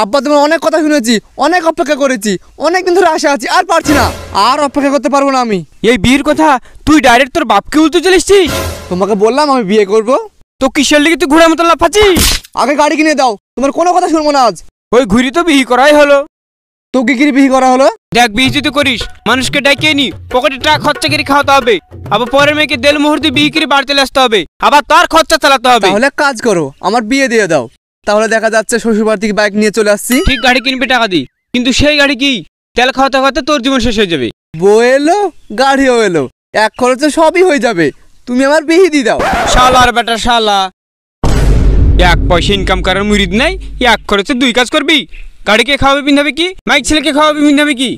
আব্বা তোমার অনেক কথা শুনেছি, অনেক অপেক্ষা করেছি, অনেকদিন ধরে আশা আছি, আর পারছি না, আর অপেক্ষা করতে পারবো না আমি। এই বিয়ের কথা তুই ডাইরেক্ট তোর বাপকে বলতে চলেছিস? তোমাকে বললাম আমি বিয়ে করব। তো কিসের লিগে তুই ঘোড়ার মতো লাফাচ্ছিস? আগে গাড়ি কিনে দাও, তোমার কোনো কথা শুনবো না আজ। ওই ঘুরি তো বিয়ে করাই হলো। তো কি কি বিয়ে করা হলো? দেখ বিয়ে যদি করিস মানুষকে ডাকিয়ে নি পকেটে টাকা খরচা করে খাওয়াতে হবে, আবার পরের মেয়েকে দেড় মুহূর্তে বিয়ে করে বাড়িতে আসতে হবে, আবার তার খরচা চালাতে হবে। তাহলে কাজ করো, আমার বিয়ে দিয়ে দাও, তাহলে দেখা যাচ্ছে শ্বশুরবাড়ি থেকে বাইক নিয়ে চলে আসছি। ঠিক গাড়ি কিনবি টাকা দি, কিন্তু সেই গাড়ি কি তেল খাওয়াতে খাওয়াতে তোর জীবন শেষ হয়ে যাবে। বউ এলো, গাড়িও এলো, এক খরচে সবই হয়ে যাবে, তুমি আমার বিয়ে দিয়ে দাও। শালা আর বেটা শালা, এক পয়সা ইনকাম করার মুরিদ নাই, এক খরচে দুই কাজ করবি। গাড়িকে খাওয়াবে পিন্ধাবে কি, মাইক ছেলেকে খাওয়াবে পিন্ধাবে কি?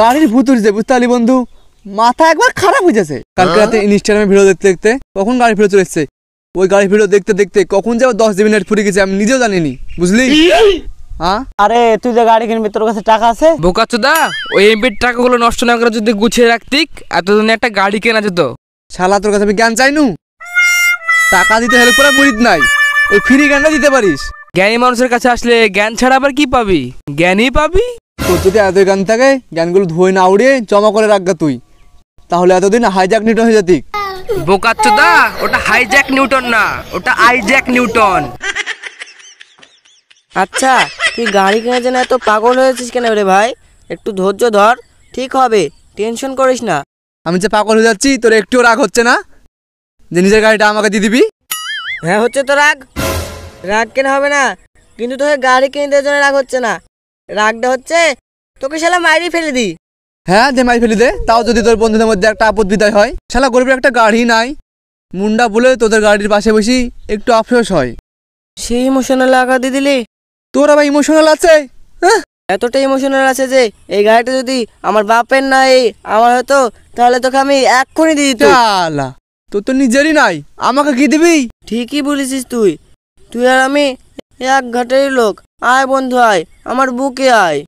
গাড়ির ভুতুর যে বুঝতে পারলি বন্ধু, মাথা একবার খারাপ হয়ে যাচ্ছে। কালকে রাতে ইনস্টাগ্রামে ভিডিও দেখতে দেখতে কখন গাড়ি ভিডিও চলে এসছে, ওই গাড়ি ভিডিও দেখতে দেখতে কখন যাবো 10 জিবি নেট ফুরিয়ে গেছে, আমি নিজেও জানিনি, বুঝলি? হ্যাঁ আরে তুই যে গাড়ি কিনবি তোর কাছে টাকা আছে? বোকাচোদা, ওই এমবির টাকাগুলো নষ্ট না করে যদি গুছিয়ে রাখতিক এতদিনে একটা গাড়ি কেনা যেত। শালা তোর কাছে আমি জ্ঞান চাইনু, টাকা দিতে হেল্প করা মুরিদ নাই, ওই ফ্রি জ্ঞানটা দিতে পারিস। জ্ঞানী মানুষের কাছে আসলে জ্ঞান ছাড়া আবার কি পাবি? জ্ঞানই পাবি। তোর যদি এত জ্ঞান থাকে জ্ঞানগুলো ধুয়ে না উড়িয়ে জমা করে রাখগা তুই, তাহলে এতদিন হাইজ্যাক নিউটন হয়ে যেতি। বোকাচোদা, ওটা হাইজ্যাক নিউটন না, ওটা আইজ্যাক নিউটন। আচ্ছা তুই গাড়ি কেনার জন্য এত পাগল হয়েছিস কেন রে ভাই? একটু ধৈর্য ধর, ঠিক হবে, টেনশন করিস না। আমি যে পাগল হয়ে যাচ্ছি তোর একটুও রাগ হচ্ছে না যে নিজের গাড়িটা আমাকে দিয়ে দিবি? হ্যাঁ হচ্ছে তো রাগ, রাগ কেন হবে না, কিন্তু তোকে গাড়ি কিনে দেওয়ার জন্য রাগ হচ্ছে না, রাগটা হচ্ছে তোকে শালা মাইরি ফেলে দি। হ্যাঁ দে মাই ফেলি দে, তাও যদি তোর বন্ধুদের মধ্যে একটা আপদ বিদায় হয়। শালা গরিবের একটা গাড়ি নাই, মুন্ডা বলে তোদের গাড়ির পাশে বসি একটু আফসোস হয়। সেই ইমোশনাল লাগা দিয়ে দিলি? তোর আবার ইমোশনাল আছে? এতটা ইমোশনাল আছে যে এই গাড়িটা যদি আমার বাপের নাই আমার হতো তাহলে তোকে আমি এক্ষুনি দিয়ে দিত। শালা তোর তো নিজেরই নাই, আমাকে কি দিবি? ঠিকই বলেছিস তুই, তুই আর আমি এক ঘাটের লোক। আয় বন্ধু আয়, আমার বুকে আয়।